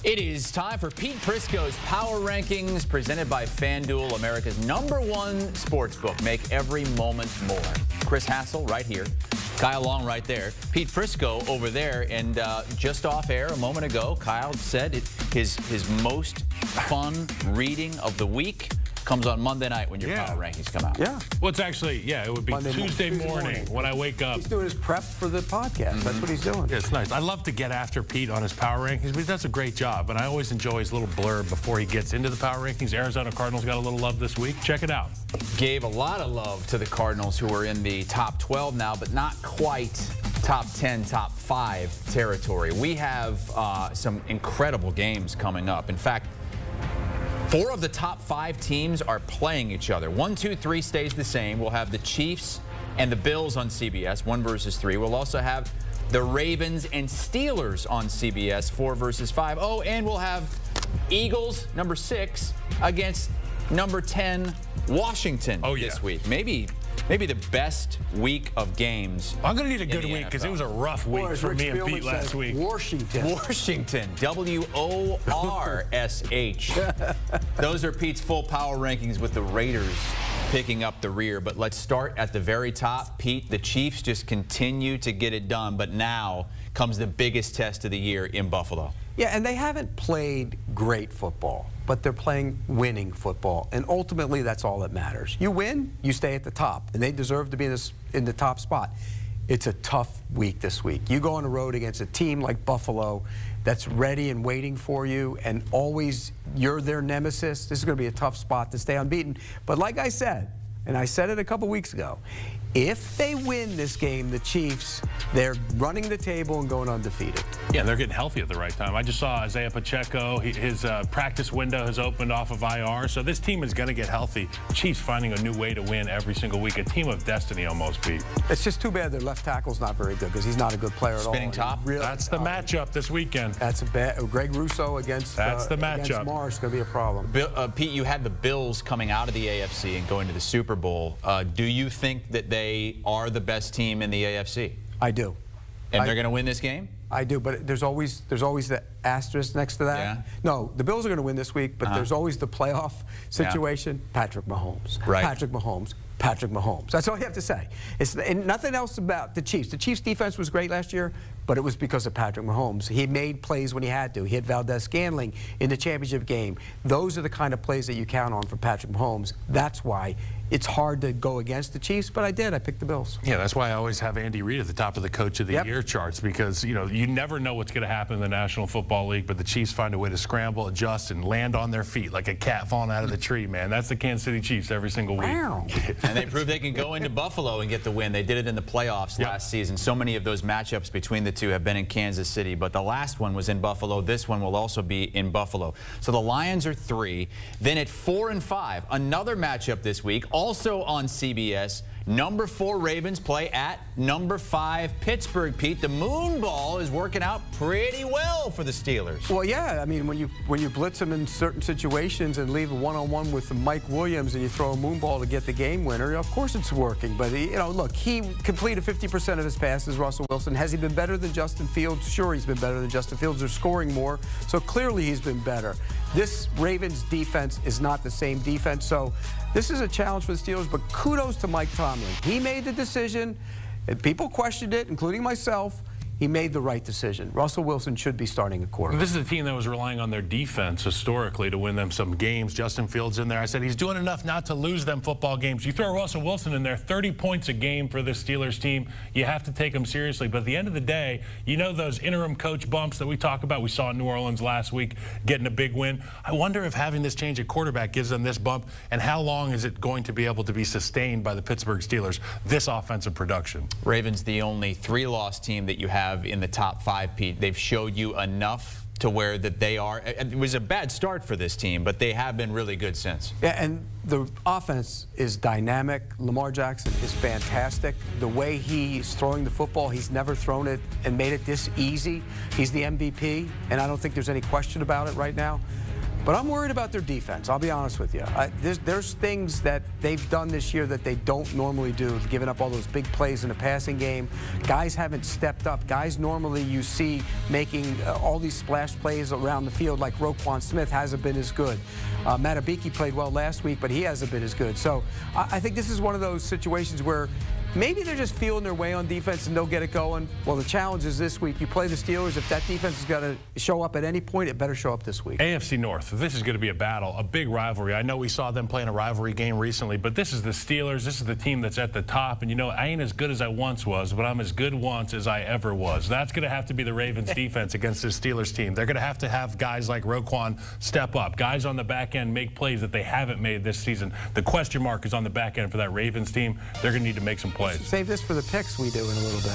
It is time for Pete Prisco's Power Rankings, presented by FanDuel, America's #1 sportsbook. Make every moment more. Chris Hassel right here. Kyle Long right there. Pete Prisco over there. And just off air a moment ago, Kyle said his most fun reading of the week comes on Monday night when your Power Rankings come out. Yeah. Well, it's actually, it would be Tuesday morning when I wake up. He's doing his prep for the podcast. That's what he's doing. Yeah, it's nice. I love to get after Pete on his Power Rankings, but he does a great job. And I always enjoy his little blurb before he gets into the Power Rankings. Arizona Cardinals got a little love this week. Check it out. Gave a lot of love to the Cardinals, who are in the top 12 now, but not quite top 10, top 5 territory. We have some incredible games coming up. In fact, 4 of the top 5 teams are playing each other. 1, 2, 3 stays the same. We'll have the Chiefs and the Bills on CBS, 1 versus 3. We'll also have the Ravens and Steelers on CBS, 4 versus 5. Oh, and we'll have Eagles, number 6, against number 10, Washington this week. Maybe the best week of games. I'm going to need a good week because it was a rough week for me and Pete last week. Washington. W-O-R-S-H. Those are Pete's full power rankings with the Raiders picking up the rear. But let's start at the very top. Pete, the Chiefs just continue to get it done, but now comes the biggest test of the year in Buffalo. Yeah, and they haven't played great football, but they're playing winning football, and ultimately that's all that matters. You win, you stay at the top, and they deserve to be in the top spot. It's a tough week this week. You go on the road against a team like Buffalo that's ready and waiting for you, and always you're their nemesis. This is going to be a tough spot to stay unbeaten. But like I said, and I said it a couple weeks ago, if they win this game, the Chiefs, they're running the table and going undefeated. Yeah, they're getting healthy at the right time. I just saw Isaiah Pacheco. His practice window has opened off of IR, so this team is going to get healthy. Chiefs finding a new way to win every single week. A team of destiny almost, Pete. It's just too bad their left tackle's not very good because he's not a good player at all. Spinning top? Really, that's the matchup this weekend. That's a bad. Greg Russo against the matchup. Against Morris is going to be a problem. Pete, you had the Bills coming out of the AFC and going to the Super Bowl. Do you think that they are the best team in the AFC? I do. And they're going to win this game? I do, but there's always the asterisk next to that. Yeah. No, the Bills are going to win this week, but there's always the playoff situation. Yeah. Patrick Mahomes. Right. Patrick Mahomes. Patrick Mahomes. That's all you have to say. And nothing else about the Chiefs. The Chiefs' defense was great last year, but it was because of Patrick Mahomes. He made plays when he had to. He had Valdez-Scantling in the championship game. Those are the kind of plays that you count on for Patrick Mahomes. That's why it's hard to go against the Chiefs, but I did. I picked the Bills. Yeah, that's why I always have Andy Reid at the top of the Coach of the Year charts, because, you never know what's going to happen in the National Football League, but the Chiefs find a way to scramble, adjust, and land on their feet like a cat falling out of the tree, man. That's the Kansas City Chiefs every single week. Wow. And they prove they can go into Buffalo and get the win. They did it in the playoffs last season. So many of those matchups between the two have been in Kansas City, but the last one was in Buffalo. This one will also be in Buffalo. So the Lions are 3. Then at 4 and 5, another matchup this week, also on CBS. Number 4 Ravens play at number 5 Pittsburgh. Pete, the moon ball is working out pretty well for the Steelers. Well, yeah. I mean, when you blitz them in certain situations and leave a one-on-one with Mike Williams and you throw a moon ball to get the game winner, of course it's working. But, look, he completed 50% of his passes, Russell Wilson. Has he been better than Justin Fields? Sure, he's been better than Justin Fields. They're scoring more, so clearly he's been better. This Ravens defense is not the same defense, so this is a challenge for the Steelers, but kudos to Mike Tomlin. He made the decision, and people questioned it, including myself. He made the right decision. Russell Wilson should be starting a quarterback. This is a team that was relying on their defense historically to win them some games. Justin Fields in there. I said he's doing enough not to lose them football games. You throw Russell Wilson in there, 30 points a game for this Steelers team. You have to take him seriously. But at the end of the day, those interim coach bumps that we talk about. We saw in New Orleans last week getting a big win. I wonder if having this change at quarterback gives them this bump, and how long is it going to be able to be sustained by the Pittsburgh Steelers, this offensive production? Ravens, the only 3-loss team that you have in the top 5, Pete. They've showed you enough to where that they are. It was a bad start for this team, but they have been really good since. Yeah, and the offense is dynamic. Lamar Jackson is fantastic. The way he's throwing the football, he's never thrown it and made it this easy. He's the MVP, and I don't think there's any question about it right now. But I'm worried about their defense. I'll be honest with you. There's things that they've done this year that they don't normally do, giving up all those big plays in the passing game. Guys haven't stepped up. Guys normally you see making all these splash plays around the field, like Roquan Smith hasn't been as good. Matabiki played well last week, but he hasn't been as good. So I think this is one of those situations where maybe they're just feeling their way on defense and they'll get it going. Well, the challenge is this week. You play the Steelers. If that defense is going to show up at any point, it better show up this week. AFC North, this is going to be a battle, a big rivalry. I know we saw them playing a rivalry game recently, but this is the Steelers. This is the team that's at the top. And, you know, I ain't as good as I once was, but I'm as good once as I ever was. That's going to have to be the Ravens' defense against this Steelers team. They're going to have guys like Roquan step up. Guys on the back end make plays that they haven't made this season. The question mark is on the back end for that Ravens team. They're going to need to make some plays. Save this for the picks we do in a little bit.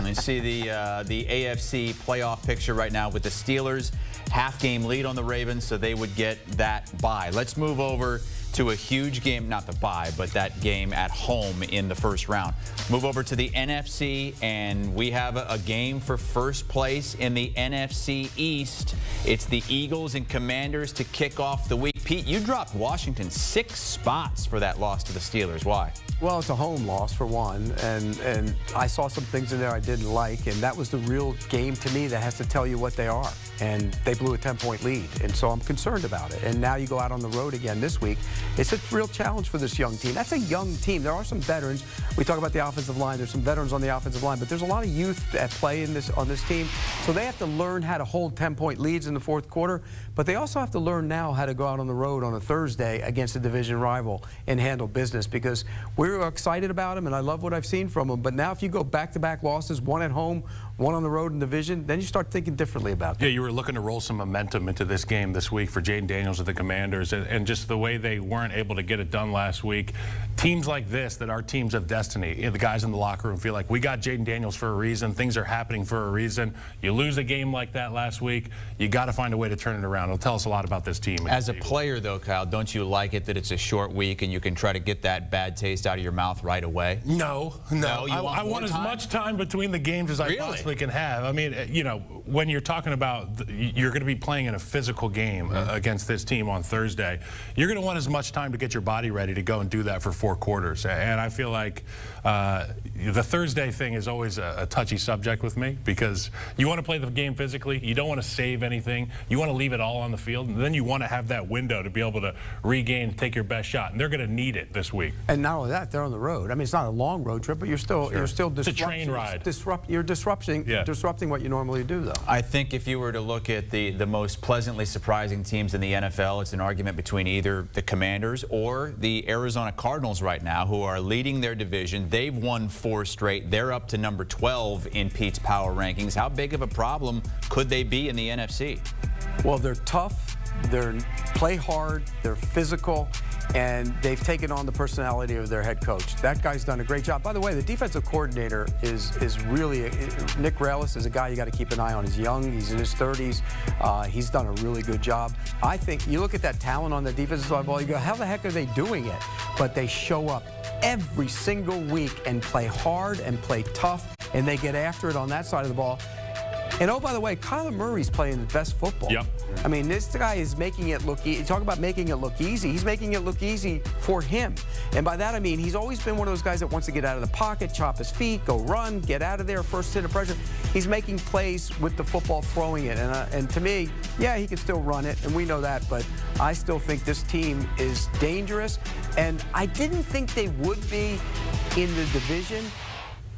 You see the AFC playoff picture right now with the Steelers. Half-game lead on the Ravens, so they would get that bye. Let's move over to a huge game, not the bye, but that game at home in the first round. Move over to the NFC, and we have a game for first place in the NFC East. It's the Eagles and Commanders to kick off the week. Pete, you dropped Washington 6 spots for that loss to the Steelers. Why? Well, it's a home loss for one, and I saw some things in there I didn't like, and that was the real game to me that has to tell you what they are. And they blew a 10-point lead, and so I'm concerned about it. And now you go out on the road again this week. It's a real challenge for this young team. That's a young team. There are some veterans. We talk about the offensive line. There's some veterans on the offensive line, but there's a lot of youth at play on this team. So they have to learn how to hold 10-point leads in the fourth quarter, but they also have to learn now how to go out on the road on a Thursday against a division rival and handle business, because we're excited about them, and I love what I've seen from them. But now if you go back-to-back losses, one at home, one on the road in division, then you start thinking differently about them. Yeah, you were looking to roll some momentum into this game this week for Jaden Daniels of the Commanders, and just the way they weren't able to get it done last week. Teams like this that are teams of destiny, the guys in the locker room feel like we got Jaden Daniels for a reason. Things are happening for a reason. You lose a game like that last week, you got to find a way to turn it around. It'll tell us a lot about this team. As a player, though, Kyle, don't you like it that it's a short week and you can try to get that bad taste out of your mouth right away? No. I want as much time between the games as I possibly can have. I mean, you know, when you're talking about you're going to be playing in a physical game against this team on Thursday, you're going to want as much time to get your body ready to go and do that for 4 quarters. And I feel like the Thursday thing is always a touchy subject with me, because you want to play the game physically. You don't want to save anything. You want to leave it all on the field, and then you want to have that window to be able to regain, take your best shot. And they're going to need it this week. And not only that, they're on the road. I mean, it's not a long road trip, but you're still It's a train ride. You're disrupting what you normally do, though. I think if you were to look at the most pleasantly surprising teams in the NFL, it's an argument between either the Commanders or the Arizona Cardinals right now, who are leading their division. They've won 4 straight. They're up to number 12 in Pete's power rankings. How big of a problem could they be in the NFC? Well, they're tough. They play hard. They're physical. And they've taken on the personality of their head coach. That guy's done a great job. By the way, the defensive coordinator is really Nick Rallis is a guy you got to keep an eye on. He's young. He's in his 30s. He's done a really good job. I think you look at that talent on the defensive side of the ball, you go, how the heck are they doing it? But they show up every single week and play hard and play tough, and they get after it on that side of the ball. And oh, by the way, Kyler Murray's playing the best football. Yep. I mean, this guy is making it look easy. Talk about making it look easy. He's making it look easy for him. And by that, I mean, he's always been one of those guys that wants to get out of the pocket, chop his feet, go run, get out of there, first hit of pressure. He's making plays with the football, throwing it. And to me, yeah, he can still run it, and we know that, but I still think this team is dangerous. And I didn't think they would be in the division,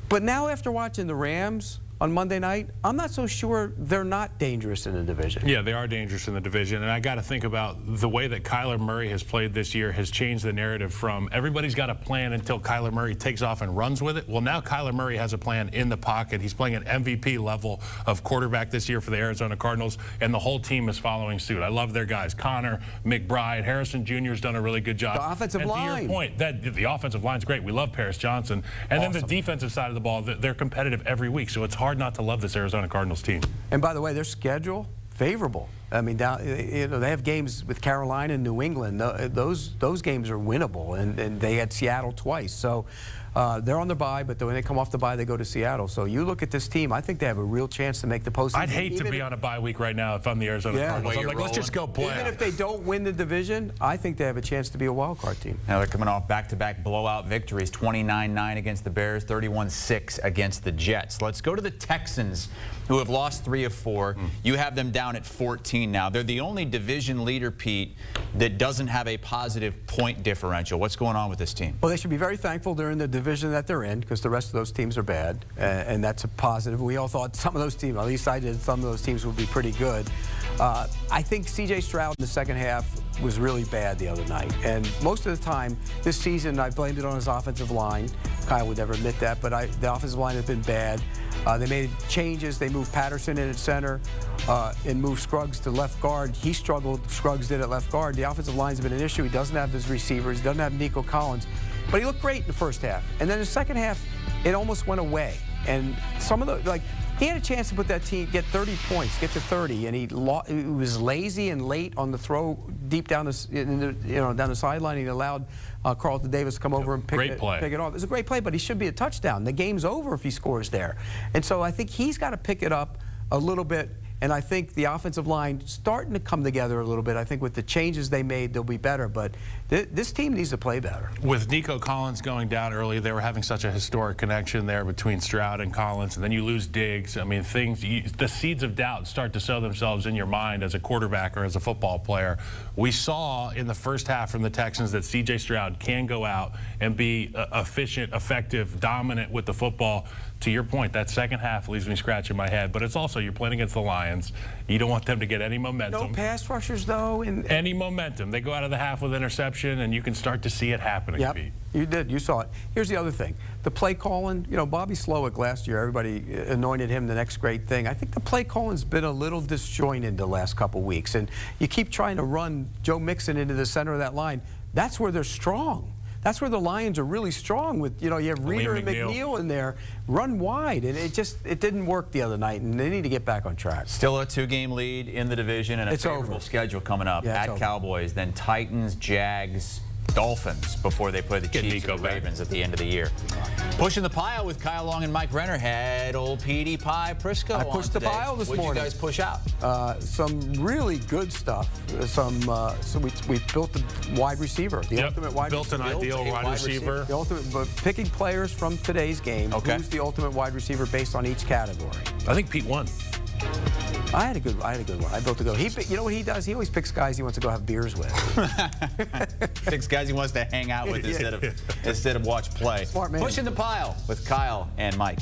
but now after watching the Rams on Monday night, I'm not so sure they're not dangerous in the division. Yeah, they are dangerous in the division, and I got to think about the way that Kyler Murray has played this year has changed the narrative from everybody's got a plan until Kyler Murray takes off and runs with it. Well, now Kyler Murray has a plan in the pocket. He's playing an MVP level of quarterback this year for the Arizona Cardinals, and the whole team is following suit. I love their guys. Connor, McBride, Harrison Jr. has done a really good job. The offensive line. To your point, the offensive line's great. We love Paris Johnson. And then the defensive side of the ball, they're competitive every week, so it's hard not to love this Arizona Cardinals team. And by the way, their schedule, favorable. I mean, they have games with Carolina and New England. Those games are winnable, and they had Seattle twice. So they're on the bye, but when they come off the bye, they go to Seattle. So you look at this team, I think they have a real chance to make the postseason. I'd hate to be on a bye week right now if I'm the Arizona Cardinals. I'm like, let's just go play. Even if they don't win the division, I think they have a chance to be a wild card team. Now they're coming off back-to-back blowout victories, 29-9 against the Bears, 31-6 against the Jets. Let's go to the Texans, who have lost 3 of 4. You have them down at 14 now. They're the only division leader, Pete, that doesn't have a positive point differential. What's going on with this team? Well, they should be very thankful they're in the division that they're in, because the rest of those teams are bad, and that's a positive. We all thought some of those teams, at least I did, some of those teams would be pretty good. I think C.J. Stroud in the second half was really bad the other night, and most of the time this season I blamed it on his offensive line. Kyle would never admit that, but the offensive line has been bad. They made changes. They moved Patterson in at center and moved Scruggs to left guard. He struggled. Scruggs did at left guard. The offensive line's been an issue. He doesn't have his receivers. He doesn't have Nico Collins. But he looked great in the first half. And then the second half, it almost went away. And some of the, he had a chance to put that team, get 30 points, get to 30, and he was lazy and late on the throw deep down down the sideline. He allowed Carlton Davis to come over and pick it off. It was a great play, but he should be a touchdown. The game's over if he scores there. And so I think he's got to pick it up a little bit. And I think the offensive line starting to come together a little bit. I think with the changes they made, they'll be better. But this team needs to play better. With Nico Collins going down early, they were having such a historic connection there between Stroud and Collins, and then you lose Diggs. I mean, the seeds of doubt start to sow themselves in your mind as a quarterback or as a football player. We saw in the first half from the Texans that C.J. Stroud can go out and be efficient, effective, dominant with the football. To your point, that second half leaves me scratching my head, but it's also you're playing against the Lions. You don't want them to get any momentum. No pass rushers, though. Any momentum. They go out of the half with interception, and you can start to see it happening, yep, Pete. You did. You saw it. Here's the other thing. The play calling, Bobby Slowick last year, everybody anointed him the next great thing. I think the play calling's been a little disjointed the last couple weeks, and you keep trying to run Joe Mixon into the center of that line. That's where they're strong. That's where the Lions are really strong with, you have Reeder and McNeil in there, run wide, and it didn't work the other night, and they need to get back on track. Still a 2-game lead in the division and a favorable schedule coming up. At Cowboys, then Titans, Jags, Dolphins before they play the Chiefs and Ravens at the end of the year. Pushing the pile with Kyle Long and Mike Renner. Had old Petey Pie Prisco on today. I pushed the pile this morning. What did you guys push out? Some really good stuff. So we built the wide receiver, the ultimate wide receiver. Built an ideal wide receiver. The ultimate, but picking players from today's game. Okay. Who's the ultimate wide receiver based on each category? I think Pete won. I had a good one. I built a good one. You know what he does? He always picks guys he wants to go have beers with. Picks guys he wants to hang out with instead of watch play. Smart man. Pushing the pile with Kyle and Mike.